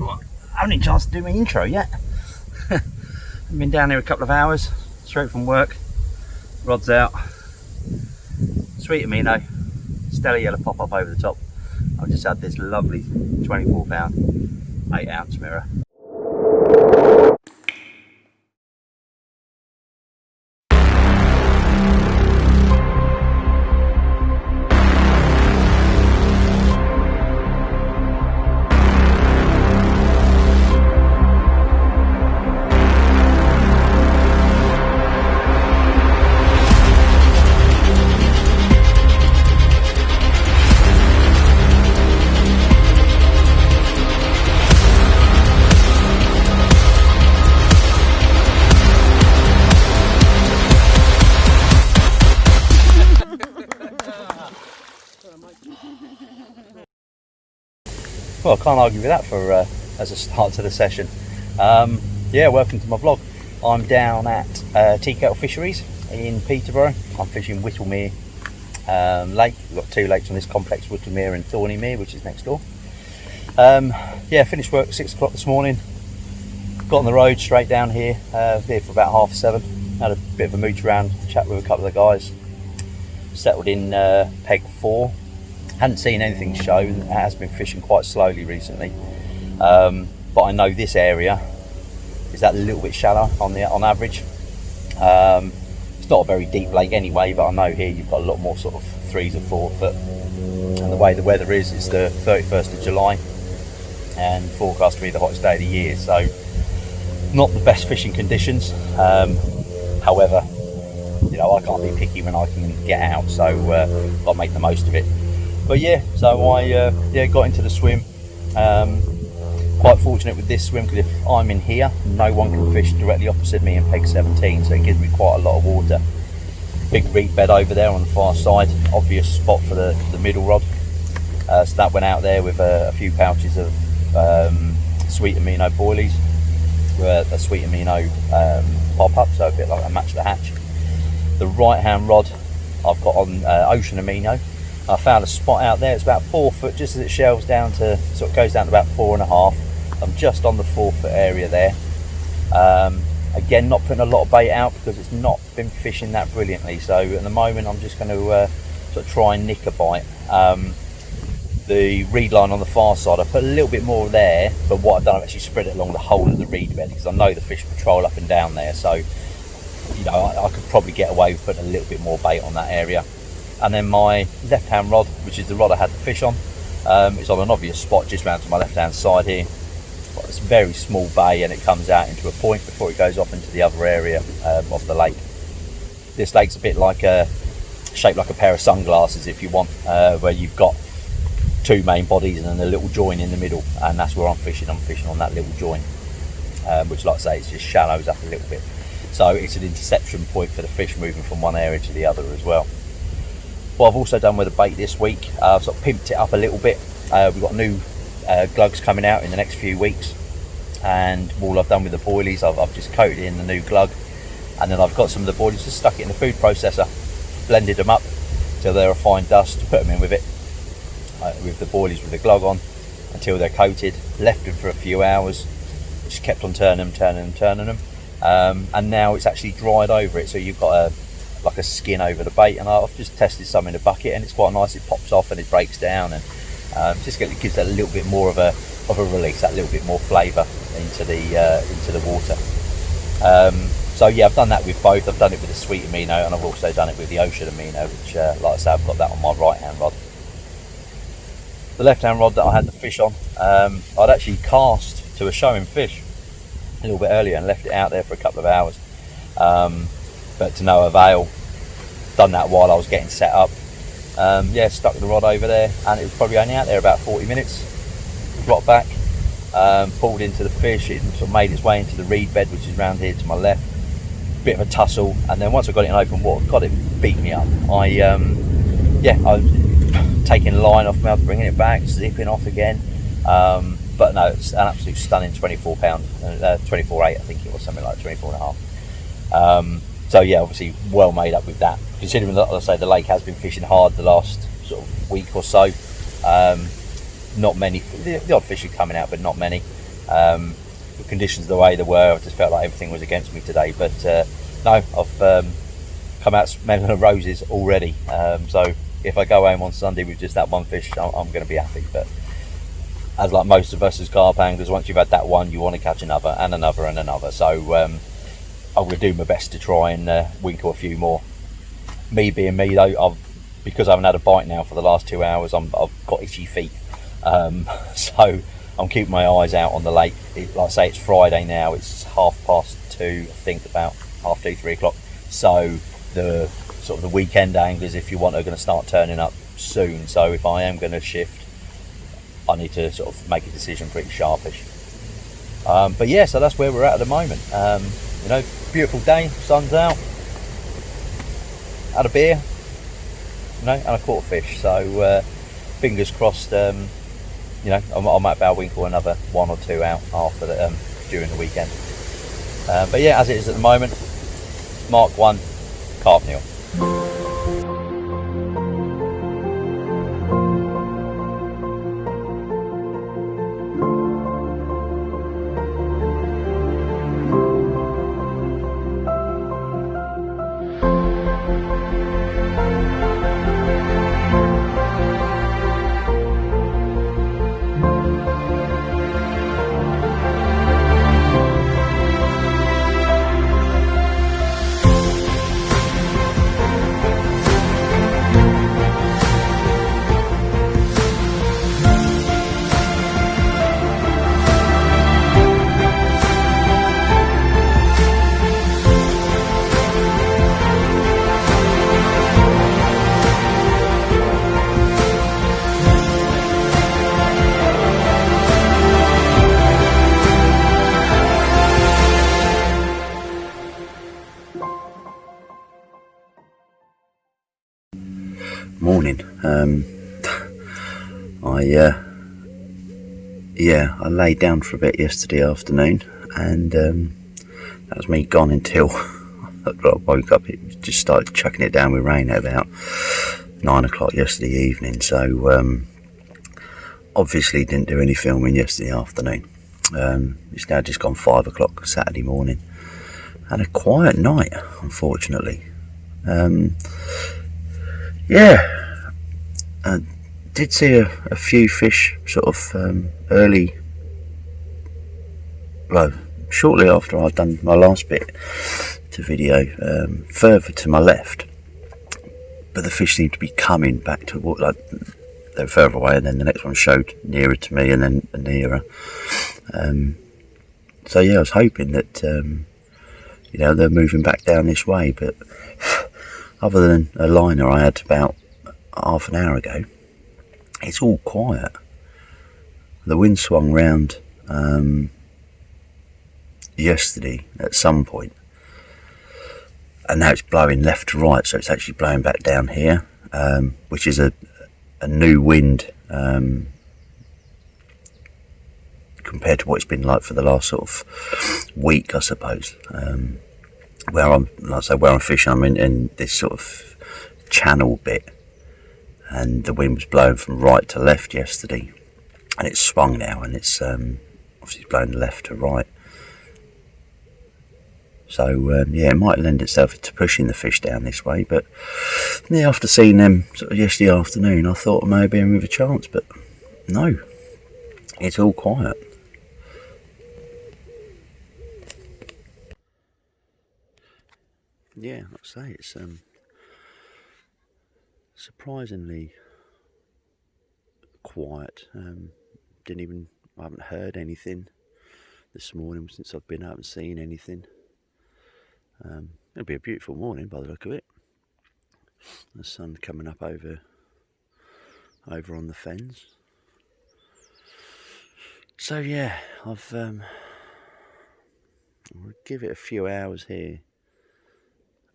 I haven't had a chance to do my intro yet. I've been down here a couple of hours, straight from work. Rod's out. Sweet amino, stellar yellow pop up over the top. I've just had this lovely 24 pound, 8 ounce mirror. Well, I can't argue with that for as a start to the session. Yeah, welcome to my vlog. I'm down at Teakettle Fisheries in Peterborough. I'm fishing Whittlemere Lake. We've got two lakes on this complex, Whittlemere and Thornymere, which is next door. Yeah, finished work at 6 o'clock this morning. Got on the road straight down here, here for about 7:30. Had a bit of a mooch around, chat with a couple of the guys. Settled in peg 4. Hadn't seen anything show. It has been fishing quite slowly recently, but I know this area is that a little bit shallow on average. It's not a very deep lake anyway, but I know here you've got a lot more sort of 3 to 4 foot. And the way the weather is, it's the 31st of July and forecast to be the hottest day of the year, so not the best fishing conditions. However, you know, I can't be picky when I can get out, so I'll make the most of it. But yeah, so I yeah, got into the swim. Quite fortunate with this swim because if I'm in here, no one can fish directly opposite me in peg 17, so it gives me quite a lot of water. Big reed bed over there on the far side, obvious spot for the middle rod. So that went out there with a few pouches of sweet amino boilies, a sweet amino pop up, so a bit like a match the hatch. The right hand rod I've got on ocean amino. I found a spot out there. It's about 4 foot, just as it shelves down to sort of goes down to about 4.5. I'm just on the 4 foot area there. Again, not putting a lot of bait out because it's not been fishing that brilliantly. So at the moment, I'm just going to sort of try and nick a bite. The reed line on the far side, I put a little bit more there, but what I've done, I've actually spread it along the whole of the reed bed because I know the fish patrol up and down there. So you know, I could probably get away with putting a little bit more bait on that area. And then my left hand rod, which is the rod I had the fish on, is on an obvious spot just round to my left hand side here. Got this very small bay and it comes out into a point before it goes off into the other area of the lake. This lake's a bit like shaped like a pair of sunglasses if you want, where you've got 2 main bodies and then a little join in the middle, and that's where I'm fishing. I'm fishing on that little join, which, like I say, it just shallows up a little bit. So it's an interception point for the fish moving from one area to the other as well. What I've also done with the bait this week, I've sort of pimped it up a little bit. We've got new glugs coming out in the next few weeks, and all I've done with the boilies, I've just coated in the new glug, and then I've got some of the boilies, just stuck it in the food processor, blended them up till they're a fine dust, put them in with it, with the boilies with the glug on, until they're coated, left them for a few hours, just kept on turning them, and now it's actually dried over it, so you've got like a skin over the bait. And I've just tested some in a bucket and it's quite nice. It pops off and it breaks down, and just gives that a little bit more of a release, that little bit more flavour into the water. So yeah, I've done that with both. I've done it with the sweet amino and I've also done it with the ocean amino, which like I say, I've got that on my right hand rod. The left hand rod that I had the fish on, I'd actually cast to a showing fish a little bit earlier and left it out there for a couple of hours, but to no avail. Done that while I was getting set up. Yeah, stuck the rod over there and it was probably only out there about 40 minutes. Dropped back, pulled into the fish, it sort of made its way into the reed bed, which is round here to my left. Bit of a tussle, and then once I got it in open water, God, it beat me up. I was taking the line off me, bringing it back, zipping off again. But no, it's an absolute stunning 24 pound, 24.8 I think it was, something like 24.5. So yeah, obviously well made up with that, considering that, as I say, the lake has been fishing hard the last sort of week or so. Not many, the odd fish are coming out, but not many. The conditions the way they were, I just felt like everything was against me today. But no, I've come out smelling the roses already. So if I go home on Sunday with just that one fish, I'm going to be happy. But as like most of us as carp anglers, once you've had that one, you want to catch another and another and another. So I'm going to do my best to try and winkle a few more. Me being me though, because I haven't had a bite now for the last 2 hours, I've got itchy feet. So I'm keeping my eyes out on the lake. Like I say, it's Friday now, it's 2:30, I think, about 2:30, 3 o'clock. So the sort of the weekend anglers, if you want, are going to start turning up soon. So if I am going to shift, I need to sort of make a decision pretty sharpish. But yeah, so that's where we're at the moment. You know, beautiful day, sun's out, had a beer, you know, and I caught a fish. So fingers crossed, you know, I might be able to winkle another 1 or 2 out after the, during the weekend. But yeah, as it is at the moment, Mark 1, carp nil. Morning. I laid down for a bit yesterday afternoon, and that was me gone until I woke up. It just started chucking it down with rain at about 9 o'clock yesterday evening. So obviously didn't do any filming yesterday afternoon. It's now just gone 5 o'clock Saturday morning. Had a quiet night, unfortunately. I did see a few fish sort of early, well, shortly after I'd done my last bit to video, further to my left, but the fish seemed to be coming back to what, like, they were further away, and then the next one showed nearer to me, and then nearer. So yeah, I was hoping that you know, they're moving back down this way, but other than a liner I had about half an hour ago, it's all quiet. The wind swung round yesterday at some point, and now it's blowing left to right, so it's actually blowing back down here, which is a new wind compared to what it's been like for the last sort of week, I suppose. Where I'm, like I say, where I'm fishing, I'm in this sort of channel bit, and the wind was blowing from right to left yesterday, and it's swung now, and it's obviously blowing left to right. So yeah, it might lend itself to pushing the fish down this way, but yeah, after seeing them sort of yesterday afternoon, I thought maybe I'm with a chance, but no, it's all quiet. Yeah, like I say, it's surprisingly quiet. I haven't heard anything this morning since I've been out and seen anything. It'll be a beautiful morning by the look of it. The sun coming up over on the fens. So yeah, I'll give it a few hours here,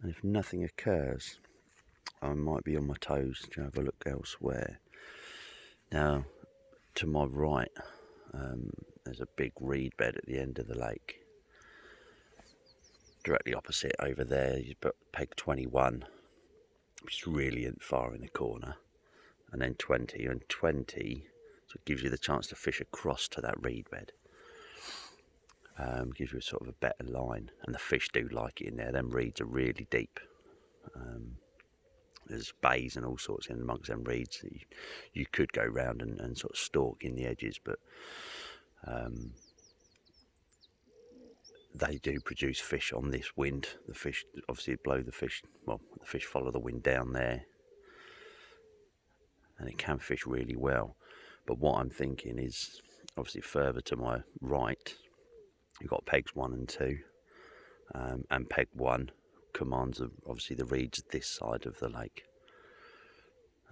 and if nothing occurs, I might be on my toes to have a look elsewhere. Now, to my right, there's a big reed bed at the end of the lake. Directly opposite over there, you've got peg 21, which is really far in the corner, and then 20, so it gives you the chance to fish across to that reed bed. gives you a sort of a better line, and the fish do like it in there. Them reeds are really deep. There's bays and all sorts in amongst them reeds. You could go round and sort of stalk in the edges, but they do produce fish on this wind. The fish obviously blow the fish, well, the fish follow the wind down there, and it can fish really well. But what I'm thinking is, obviously further to my right, you've got pegs 1 and 2, and peg 1 commands obviously the reeds this side of the lake.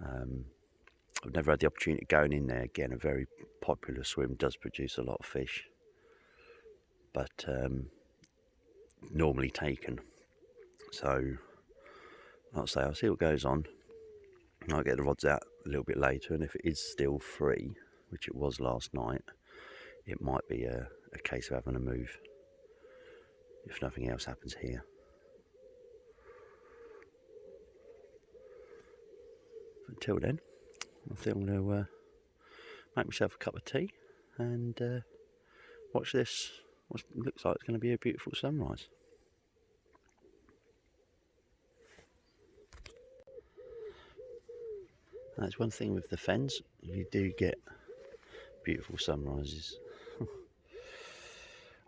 I've never had the opportunity of going in there. Again, a very popular swim, does produce a lot of fish, but normally taken. So like I say, I'll see what goes on. I'll get the rods out a little bit later, and if it is still free, which it was last night, it might be a case of having a move if nothing else happens here. But until then, I think I'm going to make myself a cup of tea and watch this, what looks like it's going to be a beautiful sunrise. That's one thing with the fens, you do get beautiful sunrises.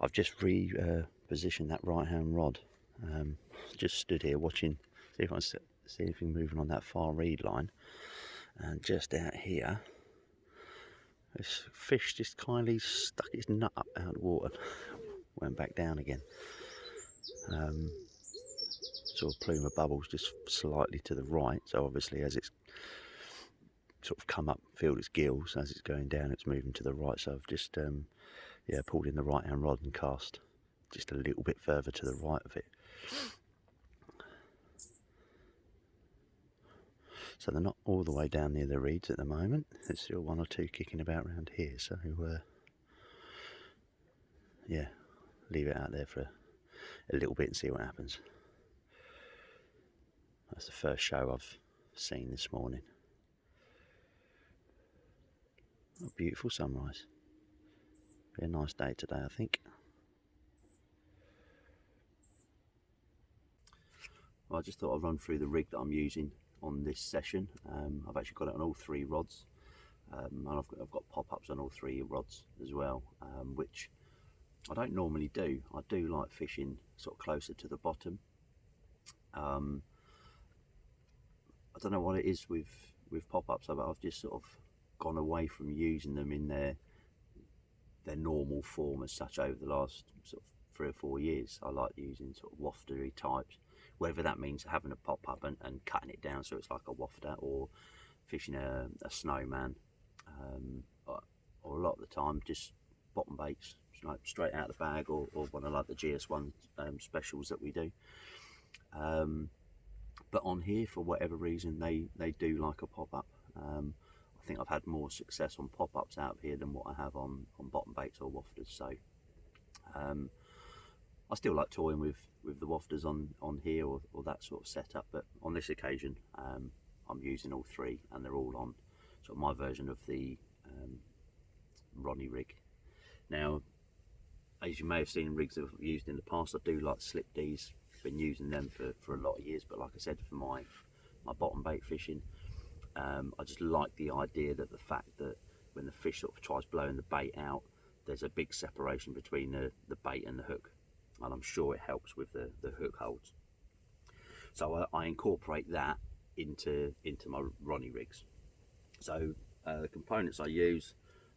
I've just repositioned that right hand rod. Just stood here watching, see if I see anything moving on that far reed line, and just out here this fish just kindly stuck its nut up out of the water, went back down again. Sort of plume of bubbles just slightly to the right, so obviously as it's sort of come up, filled its gills, as it's going down it's moving to the right, so I've just pulled in the right hand rod and cast just a little bit further to the right of it. So they're not all the way down near the reeds at the moment. There's still 1 or 2 kicking about around here, so yeah, leave it out there for a little bit and see what happens. That's the first show I've seen this morning. A beautiful sunrise. Be a nice day today, I think. Well, I just thought I'd run through the rig that I'm using on this session. I've actually got it on all 3 rods, and I've got pop-ups on all 3 rods as well, which I don't normally do. I do like fishing sort of closer to the bottom. I don't know what it is with pop-ups, but I've just sort of gone away from using them in their normal form as such over the last sort of 3 or 4 years. I like using sort of waftery types, whether that means having a pop-up and cutting it down so it's like a wafter, or fishing a snowman, or a lot of the time just bottom baits, like straight out of the bag, or one of like the GS1 specials that we do. But on here, for whatever reason, they do like a pop-up. I think I've had more success on pop-ups out of here than what I have on bottom baits or wafters. So I still like toying with the wafters on here, or that sort of setup, but on this occasion I'm using all 3, and they're all on sort of my version of the Ronnie rig. Now, as you may have seen in rigs that I've used in the past, I do like slip D's. Been using them for a lot of years, but like I said, for my bottom bait fishing, I just like the idea that the fact that when the fish sort of tries blowing the bait out, there's a big separation between the bait and the hook, and I'm sure it helps with the hook holds. So I incorporate that into my Ronnie rigs. So the components I use,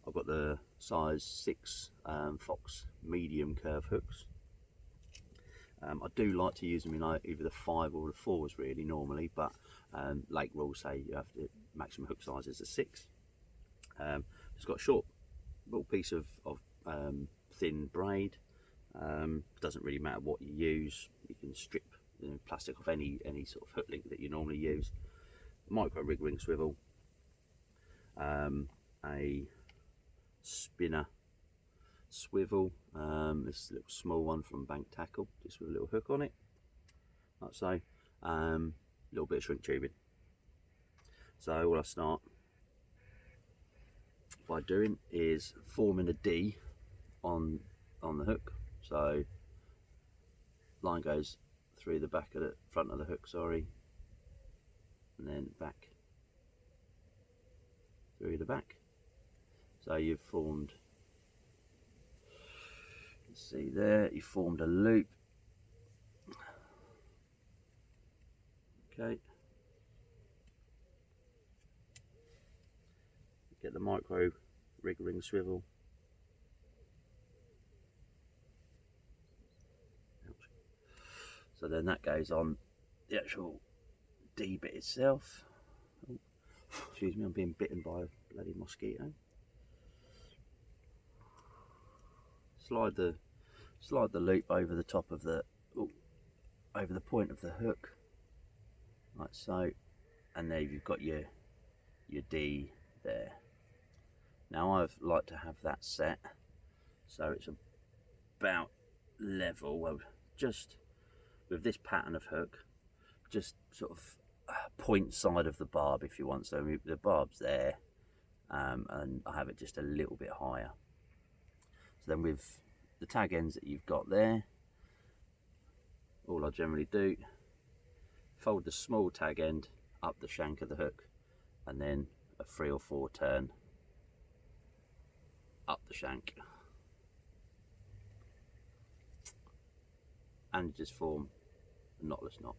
I've got the size 6 Fox medium curve hooks. I do like to use them in either the 5 or the 4s really normally, but lake rules say you have to maximum hook size is a 6. It's got a short little piece of thin braid. Doesn't really matter what you use. You can strip plastic off any sort of hook link that you normally use. Micro rig ring swivel, a spinner swivel, this little small one from Bank Tackle, just with a little hook on it, like so. A little bit of shrink tubing. So what I start by doing is forming a D on the hook, So line goes through the back of the front of the hook, sorry, and then back through the back. So you've formed, let's see there, you formed a loop. Okay, get the micro rig ring swivel. Ouch. So then that goes on the actual D bit itself. Oh, excuse me, I'm being bitten by a bloody mosquito. Slide the loop over the top of the, over the point of the hook, like so, and there you've got your D there. Now I like to have that set so it's about level, well, just with this pattern of hook, just sort of point side of the barb if you want. So the barb's there, and I have it just a little bit higher. So then with the tag ends that you've got there, all I generally do, fold the small tag end up the shank of the hook, and then a 3 or 4 turn up the shank, and just form a knotless knot.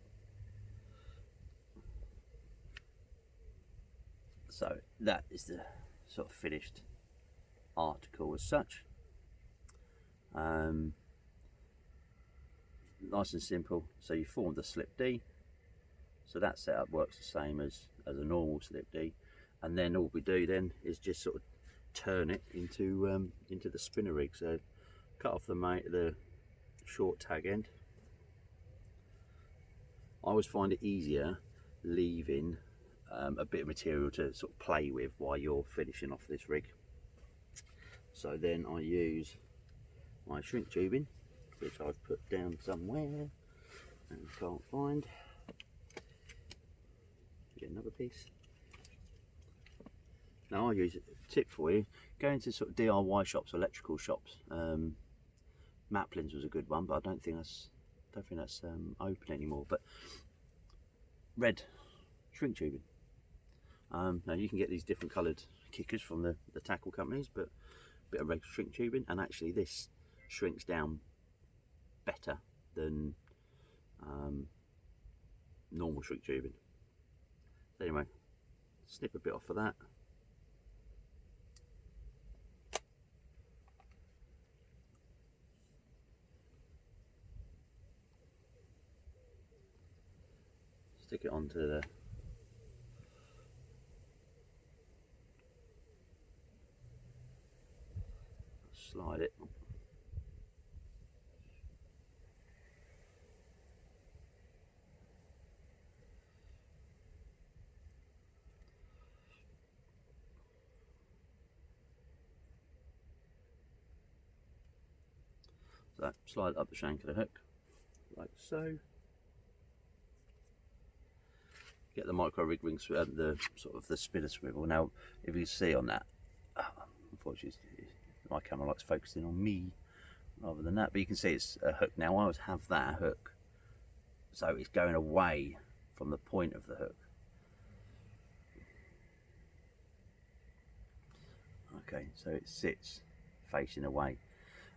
So that is the sort of finished article as such. Nice and simple. So you formed the slip D, so that setup works the same as a normal slip D, and then all we do then is just sort of turn it into the spinner rig. So cut off the short tag end. I always find it easier leaving a bit of material to sort of play with while you're finishing off this rig. So then I use my shrink tubing, which I've put down somewhere and can't find. Get another piece. Now I use a tip for you, go into sort of DIY shops, electrical shops. Maplin's was a good one, but I don't think that's open anymore. But red shrink tubing. Now you can get these different coloured kickers from the tackle companies, but a bit of red shrink tubing, and actually this shrinks down better than normal shrink tubing. So anyway, snip a bit off of that. Stick it onto the slide it. So slide up the shank of the hook, like so. Get the micro rig ring, the sort of the spinner swivel. Now, if you see on that, unfortunately, my camera likes focusing on me rather than that, but you can see it's a hook. Now, I always have that hook, so it's going away from the point of the hook. Okay, so it sits facing away.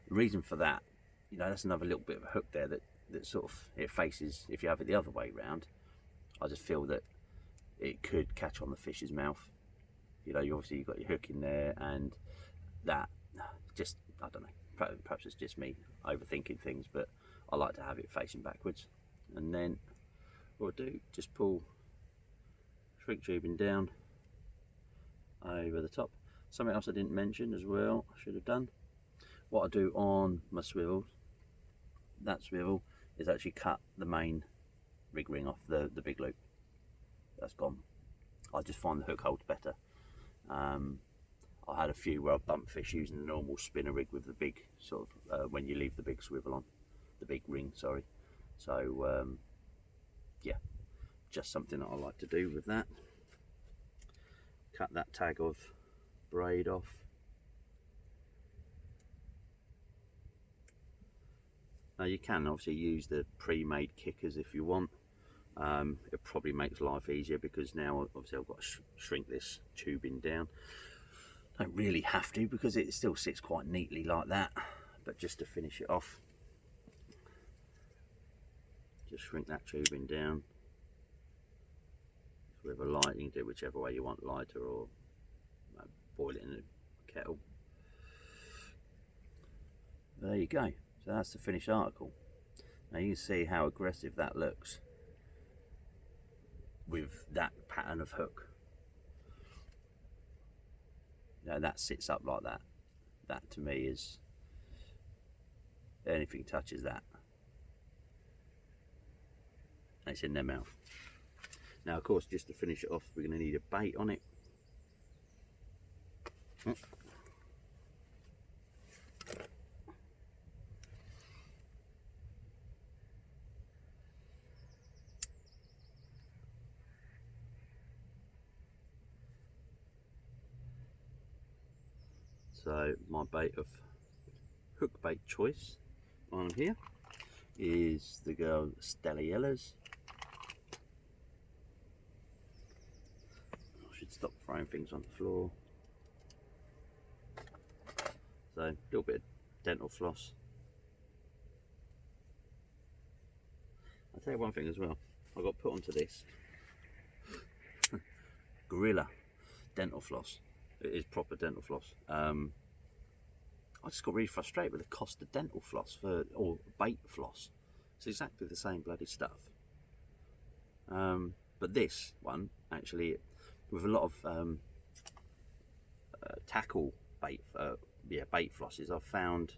The reason for that, you know, that's another little bit of a hook there that sort of, it faces, if you have it the other way round, I just feel that it could catch on the fish's mouth. You know, obviously you've got your hook in there, and that just, I don't know, perhaps it's just me overthinking things, but I like to have it facing backwards. And then what I do, just pull shrink tubing down over the top. Something else I didn't mention as well, I should have done. What I do on my swivel, that swivel, is actually cut the main rig ring off the big loop. That's gone. I just find the hook holds better. I had a few where I've bumped fish using the normal spinner rig with the big sort of when you leave the big swivel on, the big ring, sorry. So yeah, just something that I like to do with that. Cut that tag of braid off. Now you can obviously use the pre-made kickers if you want. It probably makes life easier because now obviously I've got to shrink this tubing down. Don't really have to because it still sits quite neatly like that, but just to finish it off, just shrink that tubing down with a light. You can do it whichever way you want, lighter or boil it in a kettle. There you go. So that's the finished article. Now you can see how aggressive that looks with that pattern of hook. Now that sits up like that. That to me is, anything touches that, it's in their mouth. Now of course, just to finish it off, we're going to need a bait on it. So my bait of hook bait choice on here is the girl Stelliellas. I should stop throwing things on the floor. So a little bit of dental floss. I'll tell you one thing as well, I got put onto this Gorilla dental floss. It is proper dental floss. I just got really frustrated with the cost of dental floss or bait floss. It's exactly the same bloody stuff. But this one actually, with a lot of tackle bait, bait flosses, I've found,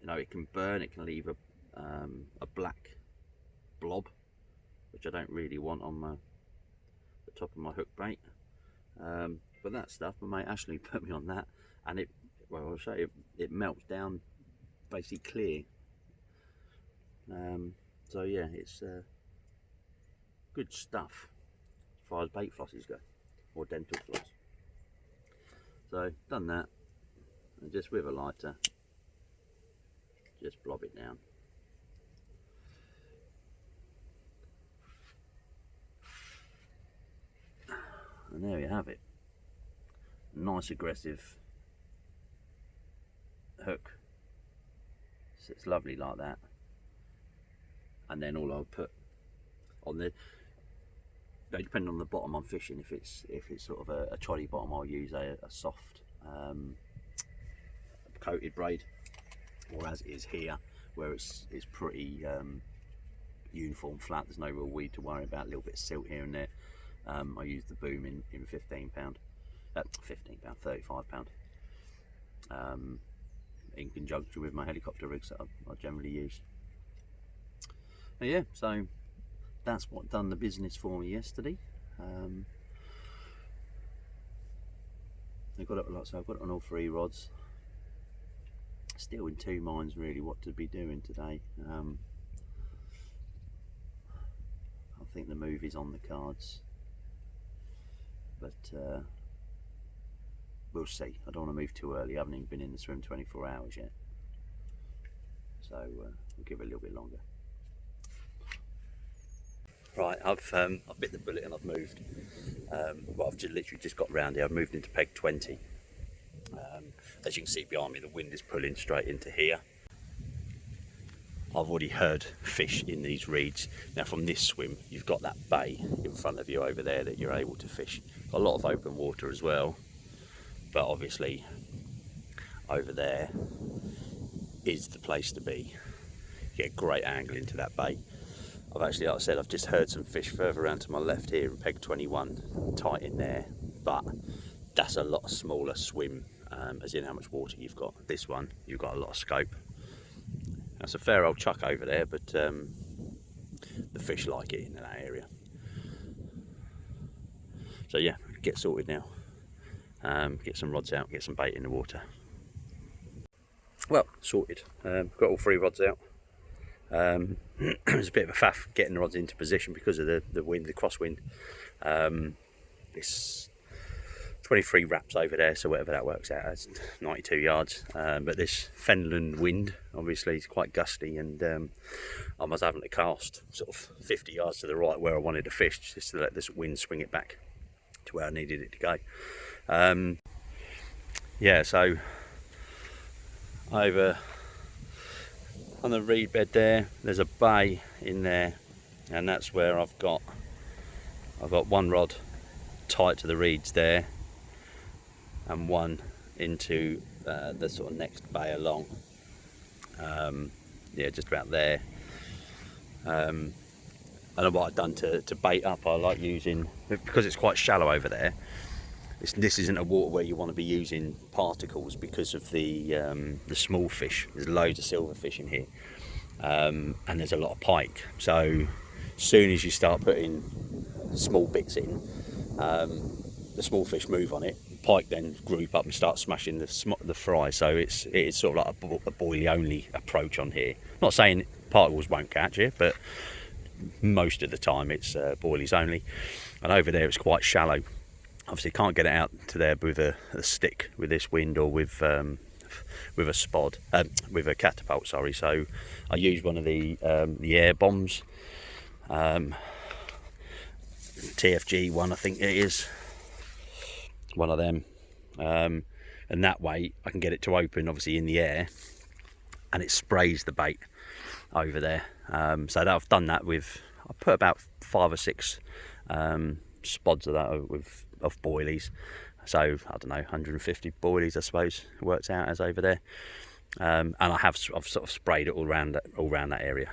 it can burn. It can leave a black blob, which I don't really want on the top of my hook bait. But that stuff, my mate Ashley put me on that, and I'll show you, it melts down basically clear. So yeah, it's good stuff as far as bait flosses go, or dental floss. So done that, and just with a lighter, just blob it down. And there you have it. Nice aggressive hook. So it's lovely like that. And then all I'll put on the, depending on the bottom I'm fishing, if it's sort of a trolley bottom, I'll use a soft coated braid, or as it is here, where it's pretty uniform flat, there's no real weed to worry about, a little bit of silt here and there. I use the boom in 15 pound, 35 pound, in conjunction with my helicopter rigs that I generally use. But yeah, so that's what done the business for me yesterday. I've got it, so I've got it on all 3 rods. Still in 2 minds really what to be doing today. I think the move is on the cards, but we'll see. I don't want to move too early. I haven't even been in the swim 24 hours yet, so we'll give it a little bit longer. Right, I've bit the bullet and I've moved. Well, I've literally just got round here. I've moved into peg 20. As you can see behind me, the wind is pulling straight into here. I've already heard fish in these reeds. Now from this swim, you've got that bay in front of you over there that you're able to fish. A lot of open water as well, but obviously over there is the place to be. You get great angle into that bay. I've actually, like I said, I've just heard some fish further around to my left here in peg 21, tight in there, but that's a lot smaller swim, as in how much water you've got. This one, you've got a lot of scope. That's a fair old chuck over there, but the fish like it in that area. So yeah, get sorted now. Get some rods out, get some bait in the water. Well, sorted. Got all 3 rods out. It was a bit of a faff getting the rods into position because of the wind, the crosswind. This 23 wraps over there, so whatever that works out as, 92 yards. But this Fenland wind obviously is quite gusty, and I was having to cast sort of 50 yards to the right where I wanted to fish, just to let this wind swing it back to where I needed it to go. Yeah, so over on the reed bed there's a bay in there, and that's where I've got one rod tight to the reeds there, and one into the sort of next bay along, yeah, just about there. And what I've done to bait up, I like using, because it's quite shallow over there, this isn't a water where you want to be using particles because of the small fish. There's loads of silverfish in here, and there's a lot of pike. So as soon as you start putting small bits in, the small fish move on it. Pike then group up and start smashing the fry. So it's sort of like a boilie only approach on here. Not saying particles won't catch it, but most of the time it's boilies only. And over there it's quite shallow. Obviously can't get it out to there with a stick with this wind, or with a spod, with a catapult, sorry. So I use one of the air bombs, TFG one, I think it is, one of them, and that way I can get it to open obviously in the air, and it sprays the bait over there. So I've done that with, I put about 5 or 6 spods of that of boilies, so I don't know, 150 boilies I suppose it works out as over there, and I've sort of sprayed it all around that area.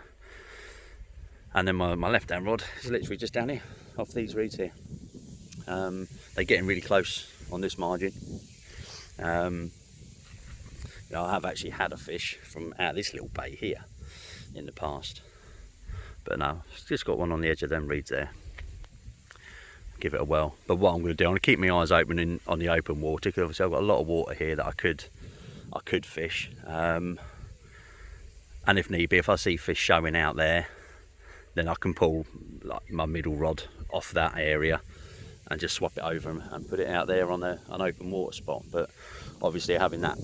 And then my left hand rod is literally just down here off these reeds here. They're getting really close on this margin. You know, I have actually had a fish from out of this little bay here in the past, but no, I've just got one on the edge of them reeds there. Give it a whirl. But what I'm going to do, I'm going to keep my eyes open on the open water, because obviously I've got a lot of water here that I could fish, and if need be, if I see fish showing out there, then I can pull like my middle rod off that area and just swap it over and put it out there on an open water spot. But obviously having that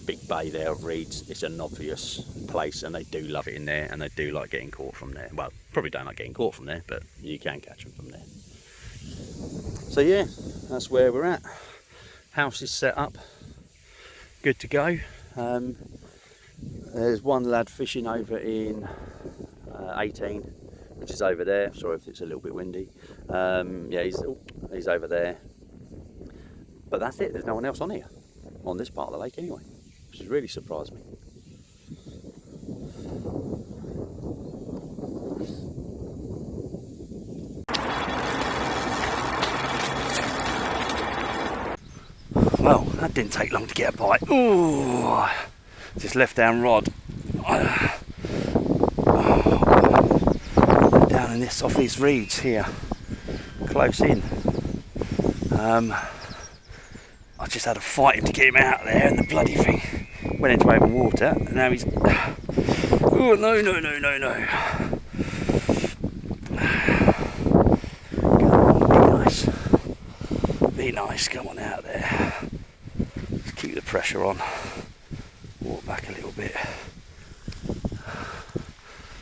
big bay there of reeds, it's an obvious place, and they do love it in there, and they do like getting caught from there. Well, probably don't like getting caught from there, but you can catch them from there. So yeah, that's where we're at. House is set up, good to go. There's one lad fishing over in 18, which is over there. Sorry if it's a little bit windy. Yeah, he's over there. But that's it. There's no one else on here, on this part of the lake anyway, which has really surprised me. Well, that didn't take long to get a bite. Ooh, just left down rod. Down in this, off these reeds here, close in. I just had to fight him to get him out there, and the bloody thing went into open water, and now he's... Oh, no. Be nice, come on out there. Just keep the pressure on. Walk back a little bit.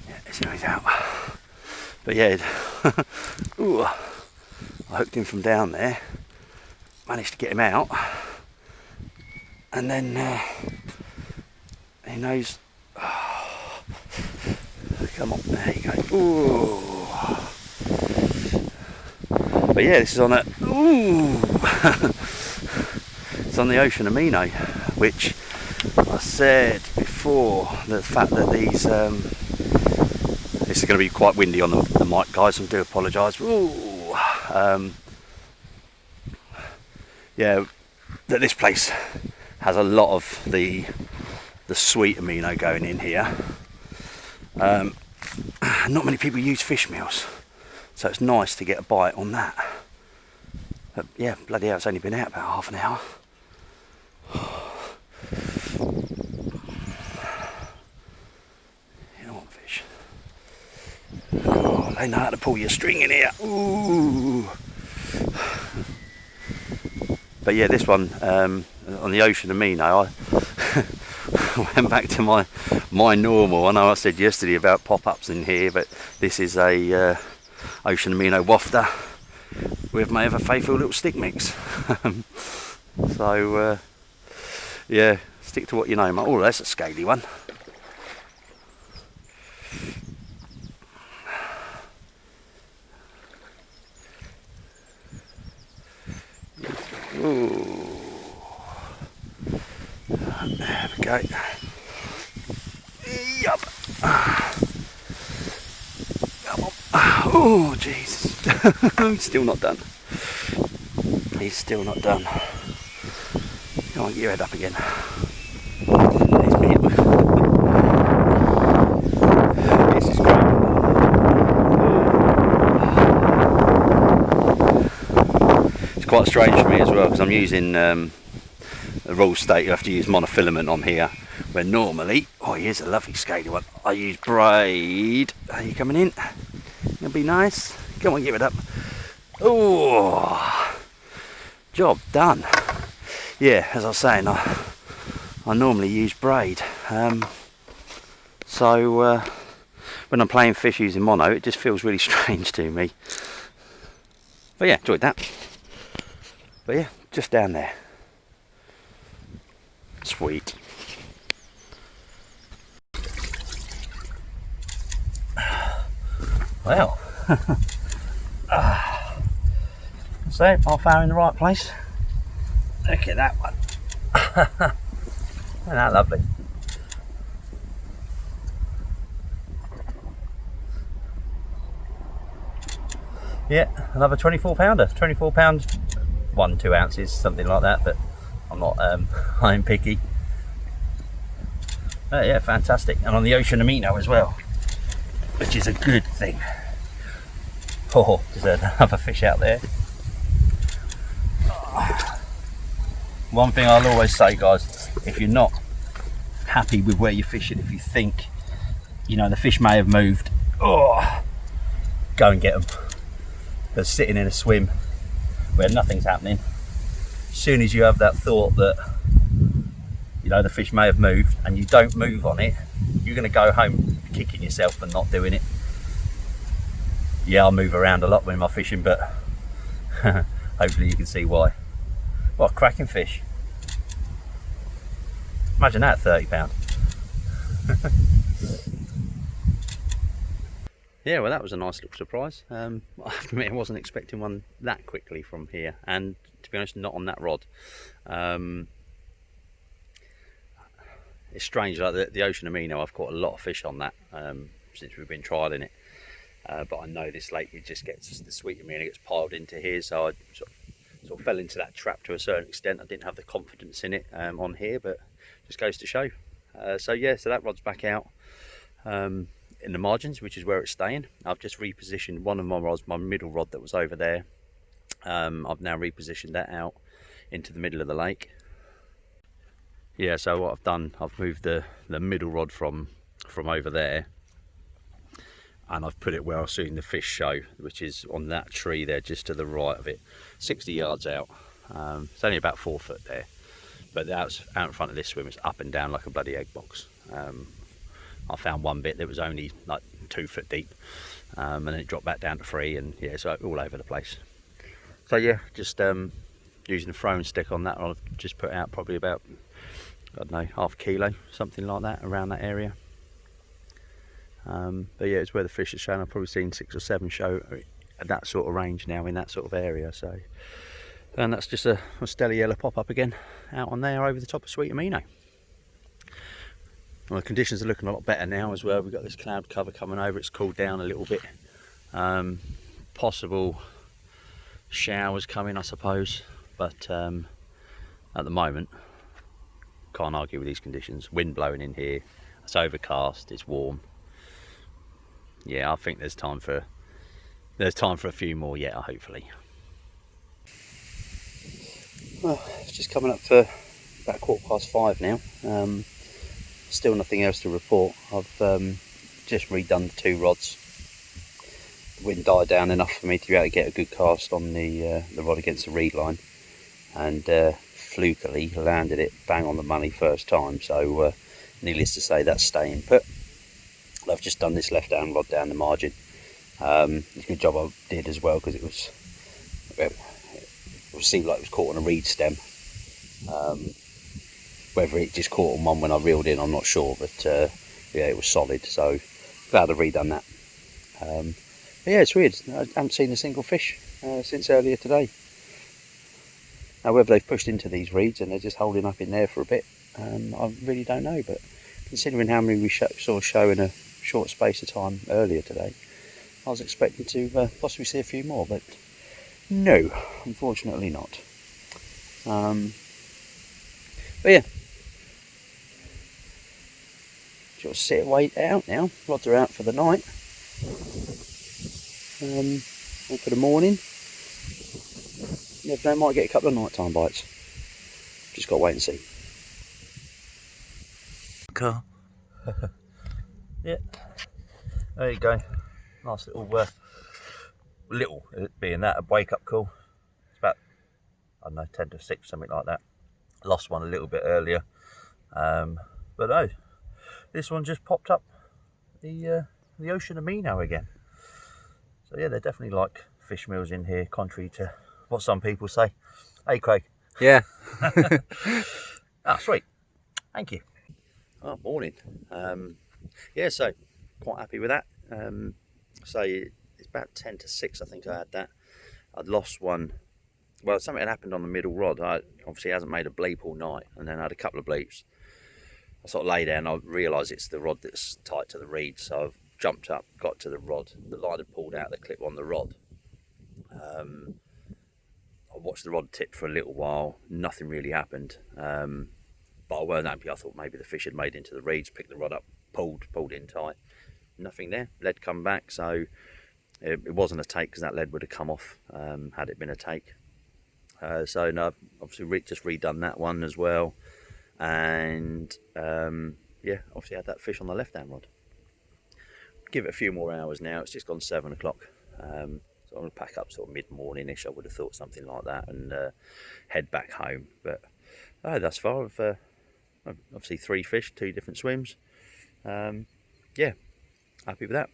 Yeah, so he's out. But yeah, ooh, I hooked him from down there. Managed to get him out. And then he knows. Oh, come on, there you go. Ooh. But yeah, this is on a. Ooh. It's on the ocean amino, which I said before, the fact that these this is going to be quite windy on the mic, guys, and do apologise. Yeah, that this place has a lot of the sweet amino going in here. Not many people use fish meals, so it's nice to get a bite on that. But yeah, bloody hell, it's only been out about half an hour. You don't want fish. Oh, they know how to pull your string in here. Ooh. But yeah, this one on the Ocean Amino, I went back to my normal. I know I said yesterday about pop-ups in here, but this is a Ocean Amino wafter with my ever faithful little stick mix. So yeah, stick to what you know, mate. Oh, that's a scaly one. Ooh. There we go. Yup. Come on. Oh, Jesus. He's still not done. He's still not done. Come on, get your head up again. This is great. It's quite strange for me as well, because I'm using the rule state you have to use monofilament on here, where normally, oh, here's a lovely scaly one, I use braid. Are you coming in? It'll be nice. Come on, give it up. Oh, job done. Yeah, as I was saying, I normally use braid. So when I'm playing fish using mono, it just feels really strange to me. But yeah, enjoyed that. But yeah, just down there. Sweet. Well, so half hour in the right place. Look at that one. Isn't that lovely? Yeah, another 24 pounder. 24 pounds, 2 ounces, something like that, but I'm not I'm picky. Yeah, fantastic. And on the Ocean Amino as well, which is a good thing. Oh, there's another fish out there. One thing I'll always say, guys, if you're not happy with where you're fishing, if you think, you know, the fish may have moved, oh, go and get them. They're sitting in a swim where nothing's happening. As soon as you have that thought that, you know, the fish may have moved and you don't move on it, you're going to go home kicking yourself for not doing it. Yeah, I move around a lot when I'm fishing, but hopefully you can see why. What a cracking fish. Imagine that, 30 pound. Yeah, well, that was a nice little surprise. I admit I wasn't expecting one that quickly from here, and to be honest, not on that rod. It's strange, like the Ocean Amino, I've caught a lot of fish on that since we've been trialling it. But I know this lake, it just gets, the sweet Amino gets piled into here, so I sort of fell into that trap to a certain extent. I didn't have the confidence in it on here, but just goes to show. So yeah, so that rod's back out in the margins, which is where it's staying. I've just repositioned one of my rods, my middle rod that was over there. I've now repositioned that out into the middle of the lake. Yeah, so what I've done, I've moved the middle rod from over there, and I've put it where I've seen the fish show, which is on that tree there just to the right of it, 60 yards out. It's only about 4 foot there, but out in front of this swim, it's up and down like a bloody egg box. I found one bit that was only like 2 foot deep, and then it dropped back down to 3, and yeah, so all over the place. So yeah, just using the throwing stick on that, I've just put out probably about, I don't know, half a kilo, something like that, around that area. But yeah, it's where the fish are shown. I've probably seen 6 or 7 show at that sort of range now, in that sort of area. So, and that's just a stellar yellow pop up again out on there over the top of Sweet Amino. Well, the conditions are looking a lot better now as well. We've got this cloud cover coming over. It's cooled down a little bit. Possible showers coming, I suppose, but at the moment, can't argue with these conditions. Wind blowing in here, it's overcast, it's warm. Yeah, I think there's time for a few more yet, hopefully. Well, it's just coming up for about 5:15 now. Still nothing else to report. I've just redone the 2 rods. The wind died down enough for me to be able to get a good cast on the rod against the reed line. and flukily landed it bang on the money first time. So needless to say, that's staying put. I've just done this left hand rod down the margin. It's a good job I did as well, because it seemed like it was caught on a reed stem. Whether it just caught on one when I reeled in, I'm not sure, but yeah, it was solid, so glad I've redone that. But yeah, it's weird, I haven't seen a single fish since earlier today. Now whether they've pushed into these reeds and they're just holding up in there for a bit, I really don't know, but considering how many we saw show in a short space of time earlier today, I was expecting to possibly see a few more, but no, unfortunately not. But yeah, just sit and wait out now. Rods are out for the night, or for the morning. Yeah, they might get a couple of nighttime bites. Just got to wait and see. Car. Yeah, there you go. Nice little, little being that, a wake up call. It's about, I don't know, 10 to 6, something like that. Lost one a little bit earlier, but no, this one just popped up the ocean amino again. So yeah, they definitely like fish meals in here, contrary to what some people say. Hey Craig. Yeah. Ah, sweet. Thank you. Oh, morning. Yeah, so quite happy with that. So it's about 10 to 6, I think I had that. I'd lost one. Well, something had happened on the middle rod. I obviously hasn't made a bleep all night, and then I had a couple of bleeps. I sort of lay there and I realised it's the rod that's tight to the reed, so I've jumped up, got to the rod. The line had pulled out the clip on the rod. I watched the rod tip for a little while, nothing really happened. But I weren't happy. I thought maybe the fish had made into the reeds, picked the rod up, pulled in tight. Nothing there. Lead come back, so it wasn't a take, because that lead would have come off had it been a take. So no, obviously just redone that one as well, and yeah, obviously had that fish on the left hand rod. Give it a few more hours now. It's just gone 7 o'clock, so I'm going to pack up sort of mid-morning-ish, I would have thought, something like that, and head back home. But thus far I've obviously 3 fish, 2 different swims. Yeah, happy with that.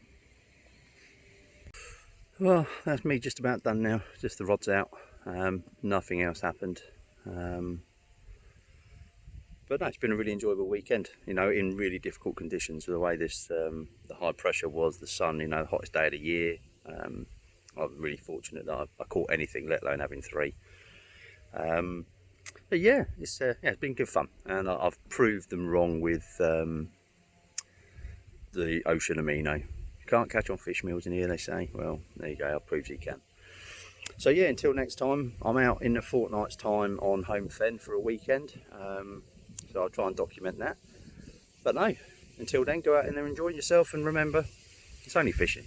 Well, that's me just about done now. Just the rod's out. Nothing else happened. But no, it's been a really enjoyable weekend, you know, in really difficult conditions. The way this the high pressure was, the sun, you know, the hottest day of the year. I'm really fortunate that I caught anything, let alone having 3. But yeah, it's been good fun, and I've proved them wrong with the ocean amino. You can't catch on fish meals in here, they say. Well, there you go, I've proved you can. So yeah, until next time, I'm out in a fortnight's time on home fen for a weekend. So I'll try and document that. But no, until then, go out in there, enjoy yourself, and remember, it's only fishing.